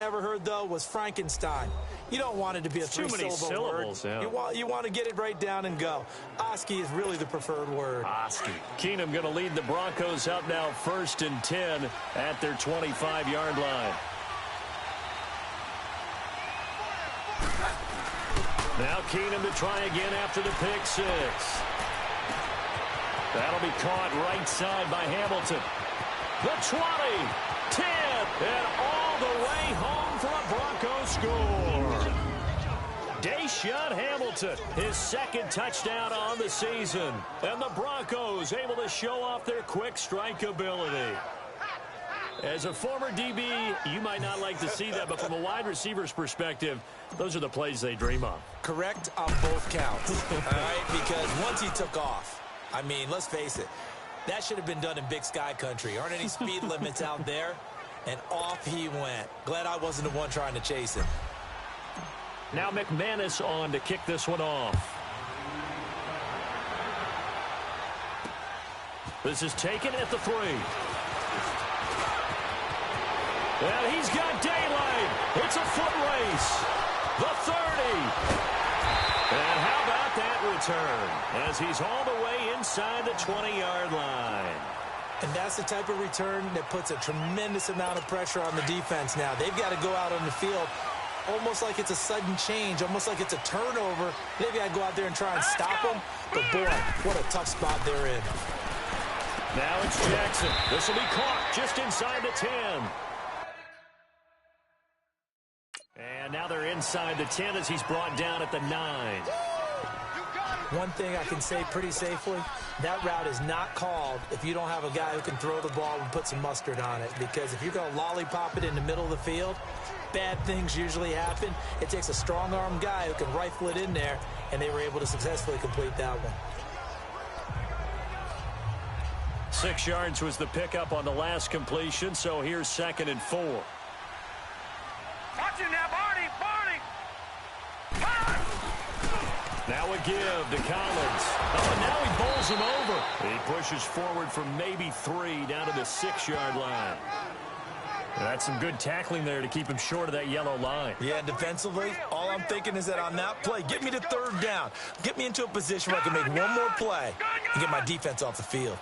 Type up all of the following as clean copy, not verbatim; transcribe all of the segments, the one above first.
ever heard, though, was Frankenstein. You don't want it to be a three-syllable word. Yeah. You want to get it right down and go. Oski is really the preferred word. Oski. Keenum going to lead the Broncos up now 1st and 10 at their 25-yard line. Now Keenum to try again after the pick six. That'll be caught right side by Hamilton. The 20, 10, and all the way home for a Broncos score. Deshaun Hamilton, his second touchdown on the season. And the Broncos able to show off their quick strike ability. As a former DB, you might not like to see that, but from a wide receiver's perspective, those are the plays they dream of. Correct on both counts, all right? Because once he took off, I mean, let's face it, that should have been done in Big Sky country. Aren't any speed limits out there? And off he went. Glad I wasn't the one trying to chase him. Now McManus on to kick this one off. This is taken at the 3. And he's got daylight. It's a foot race. The 30. And how about that return as he's all the way inside the 20-yard line. And that's the type of return that puts a tremendous amount of pressure on the defense now. They've got to go out on the field almost like it's a sudden change, almost like it's a turnover. They've got to go out there and try and stop them. But, boy, what a tough spot they're in. Now it's Jackson. This will be caught just inside the 10. And now they're inside the 10 as he's brought down at the 9. One thing I can say pretty safely, that route is not called if you don't have a guy who can throw the ball and put some mustard on it. Because if you're going to lollipop it in the middle of the field, bad things usually happen. It takes a strong-arm guy who can rifle it in there, and they were able to successfully complete that one. 6 yards was the pickup on the last completion, so here's 2nd and 4. Watch him now, Barney! Now a give to Collins. Oh, and now he bowls him over. He pushes forward for maybe 3 down to the 6-yard line. That's some good tackling there to keep him short of that yellow line. Yeah, defensively, all I'm thinking is that on that play, get me to 3rd down. Get me into a position where I can make one more play and get my defense off the field.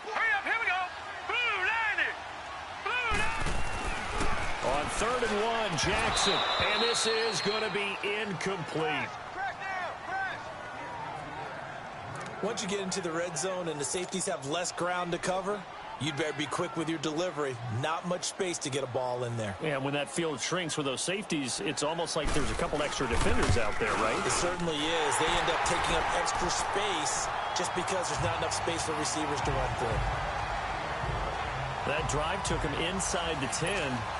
Hurry up, here we go. On 3rd and 1, Jackson. And this is going to be incomplete. Once you get into the red zone and the safeties have less ground to cover, you'd better be quick with your delivery. Not much space to get a ball in there. Yeah, when that field shrinks with those safeties, it's almost like there's a couple extra defenders out there, right? It certainly is. They end up taking up extra space just because there's not enough space for receivers to run through. That drive took him inside the 10.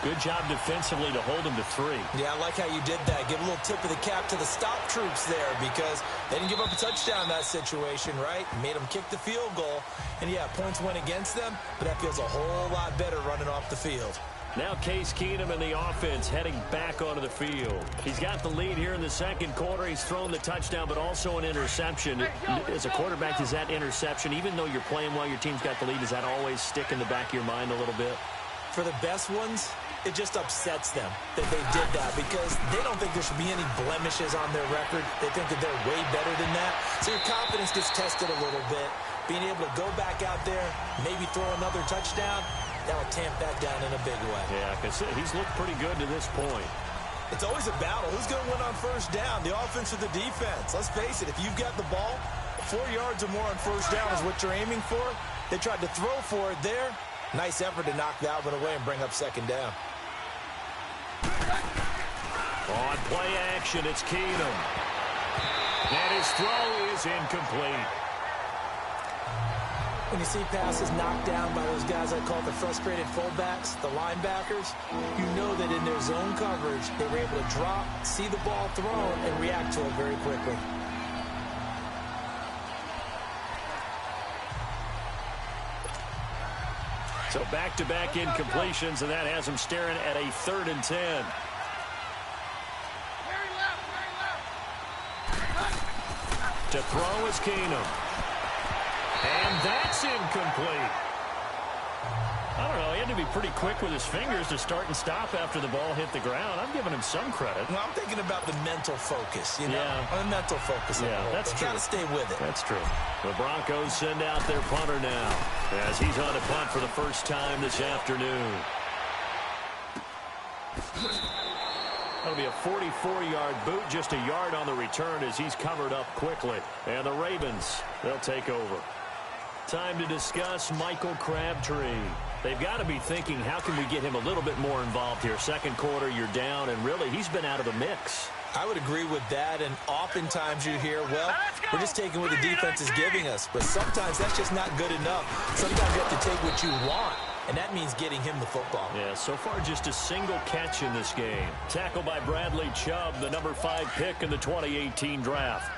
Good job defensively to hold him to 3. Yeah, I like how you did that. Give a little tip of the cap to the stop troops there because they didn't give up a touchdown in that situation, right? Made them kick the field goal. And, yeah, points went against them, but that feels a whole lot better running off the field. Now Case Keenum and the offense heading back onto the field. He's got the lead here in the 2nd quarter. He's thrown the touchdown, but also an interception. As a quarterback, does that interception, even though you're playing while your team's got the lead, does that always stick in the back of your mind a little bit? For the best ones, it just upsets them that they did that because they don't think there should be any blemishes on their record. They think that they're way better than that. So your confidence gets tested a little bit. Being able to go back out there, maybe throw another touchdown, that would tamp that down in a big way. Yeah, because he's looked pretty good to this point. It's always a battle. Who's going to win on 1st down, the offense or the defense? Let's face it, if you've got the ball, 4 yards or more on 1st down is what you're aiming for. They tried to throw for it there. Nice effort to knock that one away and bring up 2nd down. On play action, it's Keenum. And his throw is incomplete. When you see passes knocked down by those guys I call the frustrated fullbacks, the linebackers, you know that in their zone coverage, they were able to drop, see the ball thrown, and react to it very quickly. So back-to-back incompletions, and that has him staring at a 3rd and 10. To throw is Keenum. And that's incomplete. I don't don't know. He had to be pretty quick with his fingers to start and stop after the ball hit the ground. I'm giving him some credit. Well, I'm thinking about the mental focus, you know? Yeah. The mental focus. Yeah, that's true. Got to stay with it. That's true. The Broncos send out their punter now as he's on a punt for the first time this afternoon. That'll be a 44-yard boot, just a yard on the return as he's covered up quickly. And the Ravens, they'll take over. Time to discuss Michael Crabtree. They've got to be thinking, how can we get him a little bit more involved here? Second quarter, you're down, and really, he's been out of the mix. I would agree with that, and oftentimes you hear, well, we're just taking what the defense is giving us. But sometimes that's just not good enough. Sometimes you have to take what you want, and that means getting him the football. Yeah, so far just a single catch in this game. Tackled by Bradley Chubb, the number 5 pick in the 2018 draft.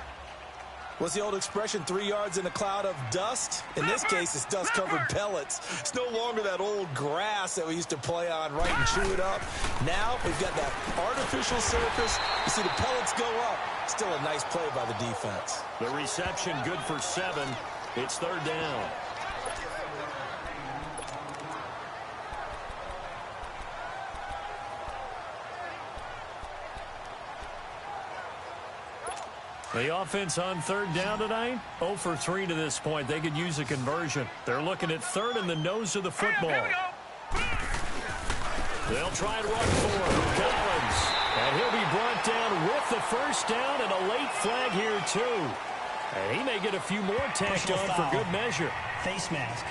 What's the old expression, 3 yards in a cloud of dust? In this case, it's dust-covered pellets. It's no longer that old grass that we used to play on, right, and chew it up. Now we've got that artificial surface. You see the pellets go up. Still a nice play by the defense. The reception good for 7. It's third down. The offense on third down tonight, 0 for 3 to this point. They could use a conversion. They're looking at third in the nose of the football. They'll try and run for Collins. And he'll be brought down with the first down and a late flag here, too. And he may get a few more tacked on for good measure. Face mask.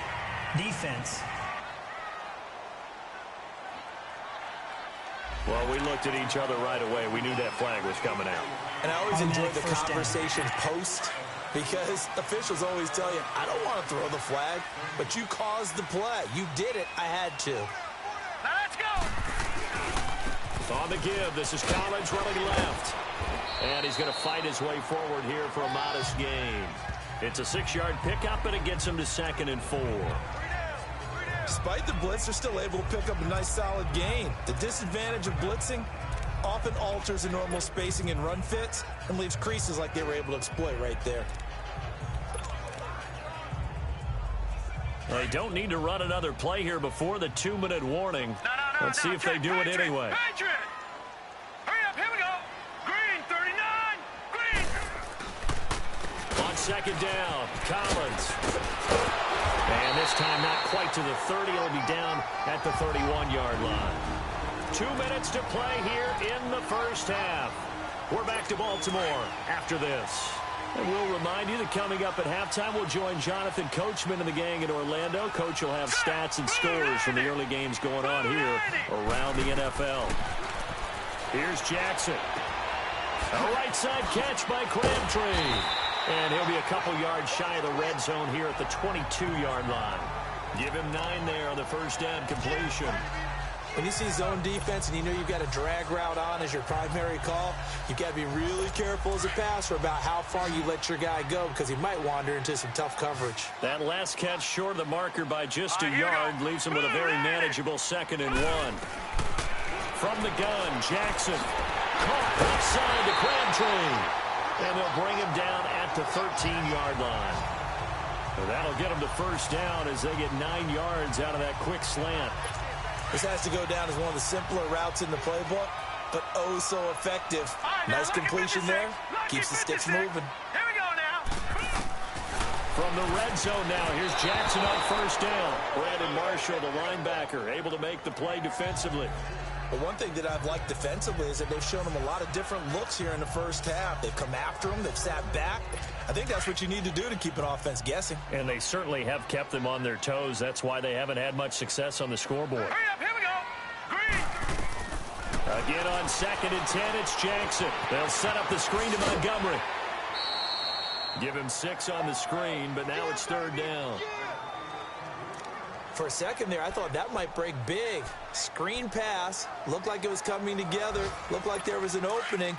Defense. Well, we looked at each other right away. We knew that flag was coming out. And I always enjoy the conversation post, because officials always tell you, I don't want to throw the flag, but you caused the play. You did it. I had to. Now let's go. On the give, this is Collins running left. And he's going to fight his way forward here for a modest gain. It's a 6-yard pickup, and it gets him to 2nd and 4. Despite the blitz, they're still able to pick up a nice solid gain. The disadvantage of blitzing often alters the normal spacing and run fits and leaves creases like they were able to exploit right there. They don't need to run another play here before the 2-minute warning. Let's see if they do it anyway. Patriot. Hurry up, here we go. Green, 39. Green. On second down, Collins. And this time not quite to the 30. It'll be down at the 31-yard line. 2 minutes to play here in the first half. We're back to Baltimore after this. And we'll remind you that coming up at halftime, we'll join Jonathan Coachman and the gang in Orlando. Coach will have stats and scores from the early games going on here around the NFL. Here's Jackson. A right side catch by Crabtree. And he'll be a couple yards shy of the red zone here at the 22-yard line. Give him 9 there on the first down completion. When you see zone defense and you know you've got a drag route on as your primary call, you've got to be really careful as a passer about how far you let your guy go, because he might wander into some tough coverage. That last catch short of the marker by just a yard leaves him with a very manageable 2nd and 1. From the gun, Jackson. Caught offside to Crabtree. And they'll bring him down at the 13-yard line. And that'll get him to first down as they get 9 yards out of that quick slant. This has to go down as one of the simpler routes in the playbook, but oh so effective. Nice completion there. Keeps the sticks moving. Here we go now. From the red zone now, here's Jackson on first down. Brandon Marshall, the linebacker, able to make the play defensively. But one thing that I've liked defensively is that they've shown them a lot of different looks here in the first half. They've come after them. They've sat back. I think that's what you need to do to keep an offense guessing. And they certainly have kept them on their toes. That's why they haven't had much success on the scoreboard. Hurry up, here we go. Green. Again on 2nd and 10, it's Jackson. They'll set up the screen to Montgomery. Give him 6 on the screen, but now it's third down. For a second there, I thought that might break big. Screen pass. Looked like it was coming together. Looked like there was an opening.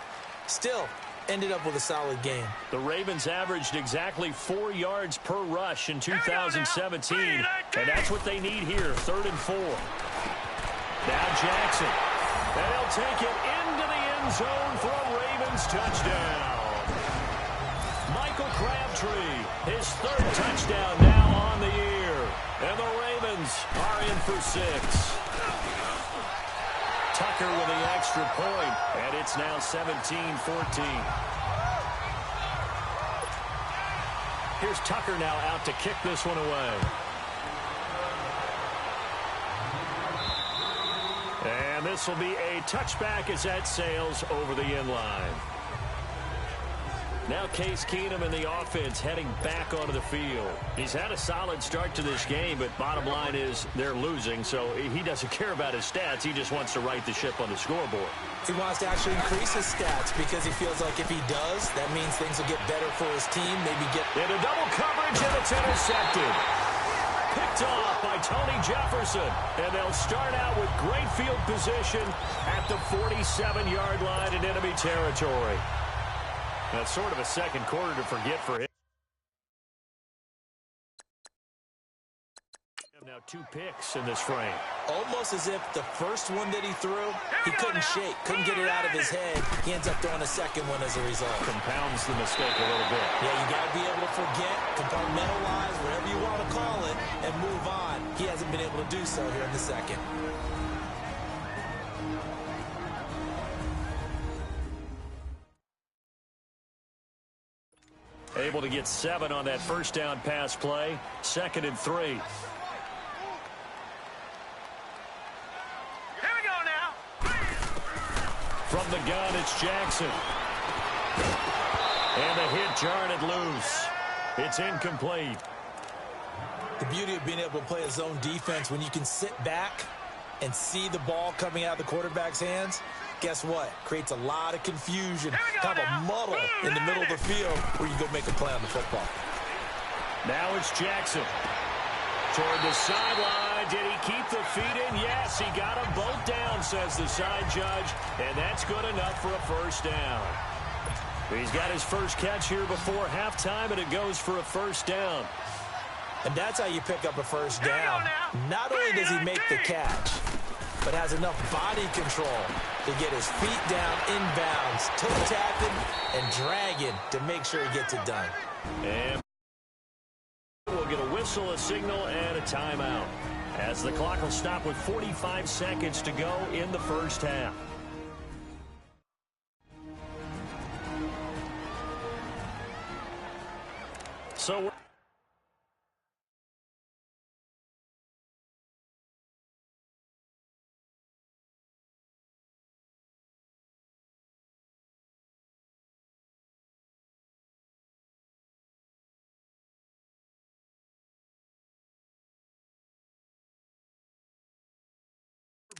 Still, ended up with a solid game. The Ravens averaged exactly 4 yards per rush in 2017, and that's what they need here, 3rd and 4. Now Jackson. And he'll take it into the end zone for a Ravens touchdown. Michael Crabtree, his 3rd touchdown now on the year. And the Ravens are in for 6. Tucker with the extra point, and it's now 17-14. Here's Tucker now out to kick this one away. And this will be a touchback as that sails over the end line. Now Case Keenum and the offense heading back onto the field. He's had a solid start to this game, but bottom line is they're losing, so he doesn't care about his stats. He just wants to right the ship on the scoreboard. He wants to actually increase his stats because he feels like if he does, that means things will get better for his team. Maybe get into double coverage, and it's intercepted. Picked off by Tony Jefferson, and they'll start out with great field position at the 47-yard line in enemy territory. That's sort of a second quarter to forget for him. Now 2 picks in this frame. Almost as if the first one that he threw, he couldn't shake, couldn't get it out of his head. He ends up throwing a second one as a result. Compounds the mistake a little bit. Yeah, you got to be able to forget, compartmentalize, whatever you want to call it, and move on. He hasn't been able to do so here in the second. Able to get 7 on that first down pass play. 2nd and 3. Here we go now. From the gun, it's Jackson. And the hit jarred it loose. It's incomplete. The beauty of being able to play a zone defense when you can sit back and see the ball coming out of the quarterback's hands, guess what? Creates a lot of confusion, kind of a muddle in the middle of the field where you go make a play on the football. Now it's Jackson. Toward the sideline. Did he keep the feet in? Yes, he got them both down, says the side judge, and that's good enough for a first down. He's got his first catch here before halftime, and it goes for a first down. And that's how you pick up a first down. Not only does he make the catch, but has enough body control to get his feet down inbounds, toe tapping and dragging to make sure he gets it done. And we'll get a whistle, a signal, and a timeout, as the clock will stop with 45 seconds to go in the first half. So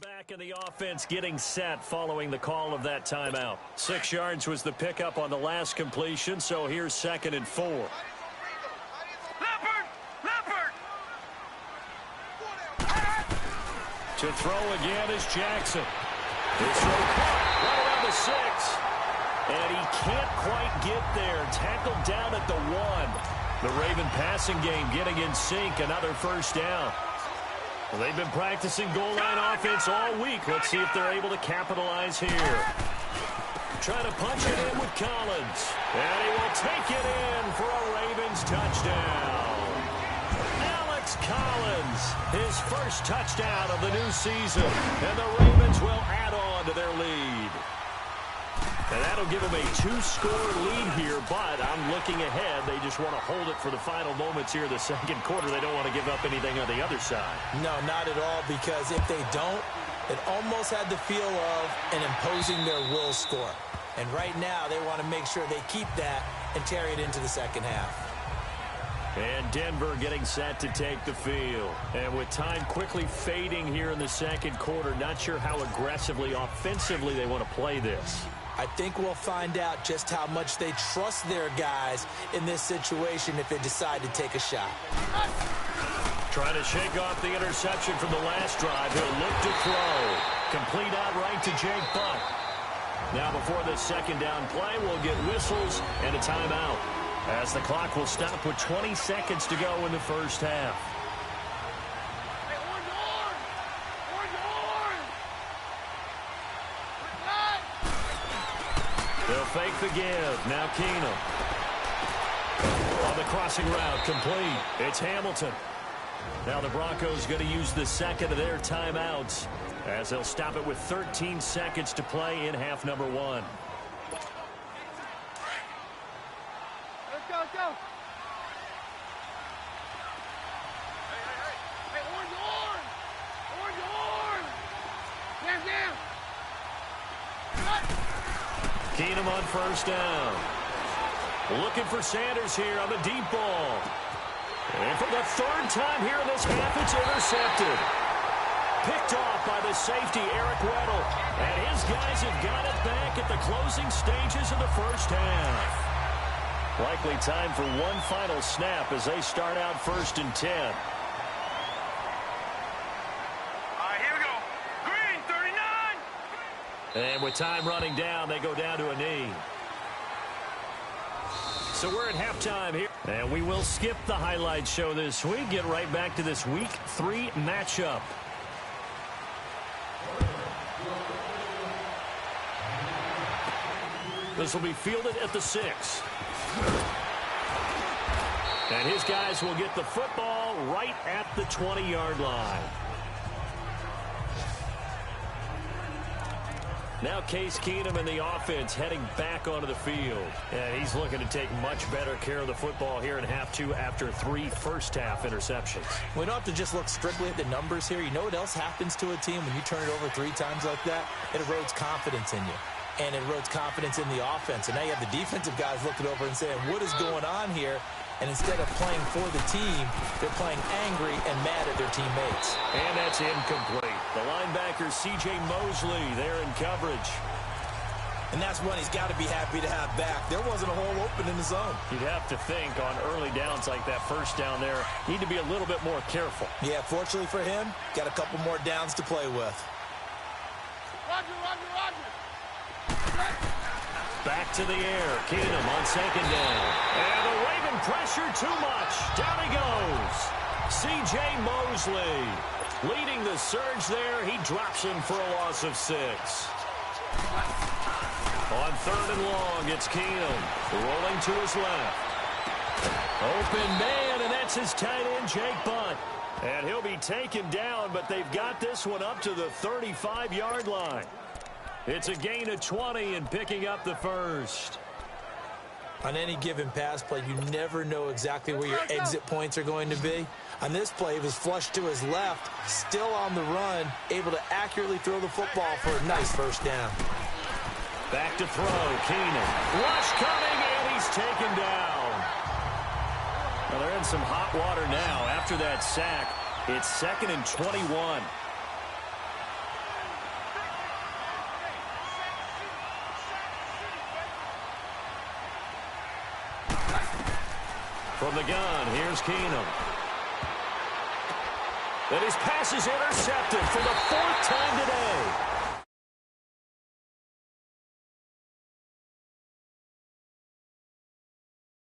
back in the offense getting set following the call of that timeout. 6 yards was the pickup on the last completion, so here's 2nd and 4. Leopard! To throw again is Jackson. His throw caught right around the 6. And he can't quite get there. Tackled down at the 1. The Raven passing game getting in sync. Another first down. Well, they've been practicing goal line offense all week. Let's see if they're able to capitalize here. Trying to punch it in with Collins. And he will take it in for a Ravens touchdown. Alex Collins, his first touchdown of the new season. And the Ravens will add on to their lead. And that'll give them a 2-score lead here, but I'm looking ahead. They just want to hold it for the final moments here in the second quarter. They don't want to give up anything on the other side. No, not at all, because if they don't, it almost had the feel of an imposing their will score. And right now, they want to make sure they keep that and carry it into the second half. And Denver getting set to take the field. And with time quickly fading here in the second quarter, not sure how aggressively, offensively they want to play this. I think we'll find out just how much they trust their guys in this situation if they decide to take a shot. Trying to shake off the interception from the last drive. He'll look to throw. Complete outright to Jake Butt. Now before the second down play, we'll get whistles and a timeout, as the clock will stop with 20 seconds to go in the first half. They'll fake the give. Now Keenum. On the crossing route, complete. It's Hamilton. Now the Broncos going to use the second of their timeouts as they'll stop it with 13 seconds to play in half number 1. Let's go, let's go. Hey, orange. Down. Keenum on first down. Looking for Sanders here on the deep ball. And for the third time here in this half, it's intercepted. Picked off by the safety, Eric Weddle. And his guys have got it back at the closing stages of the first half. Likely time for one final snap as they start out 1st and 10. All right, here we go. Green, 39. And with time running down, they go down to a knee. So we're at halftime here. And we will skip the highlight show this week. Get right back to this Week 3 matchup. This will be fielded at the 6. And his guys will get the football right at the 20-yard line. Now Case Keenum and the offense heading back onto the field. And he's looking to take much better care of the football here in half 2 after 3 first-half interceptions. We don't have to just look strictly at the numbers here. You know what else happens to a team when you turn it over 3 times like that? It erodes confidence in you. And it erodes confidence in the offense. And now you have the defensive guys looking over and saying, what is going on here? And instead of playing for the team, they're playing angry and mad at their teammates. And that's incomplete. The linebacker, C.J. Mosley, there in coverage. And that's one he's got to be happy to have back. There wasn't a hole open in the zone. You'd have to think on early downs like that first down there, need to be a little bit more careful. Yeah, fortunately for him, got a couple more downs to play with. Roger. Back to the air. Keenum on 2nd down. And the Raven pressure too much. Down he goes. C.J. Mosley leading the surge there. He drops him for a loss of 6. On 3rd and long, it's Keenum rolling to his left. Open man, and that's his tight end, Jake Butt. And he'll be taken down, but they've got this one up to the 35-yard line. It's a gain of 20 and picking up the first. On any given pass play, you never know exactly where your exit points are going to be. On this play, he was flushed to his left, still on the run, able to accurately throw the football for a nice first down. Back to throw, Keenum. Rush coming, and he's taken down. Well, they're in some hot water now. After that sack, it's 2nd and 21. From the gun, here's Keenum. And his pass is intercepted for the 4th time today.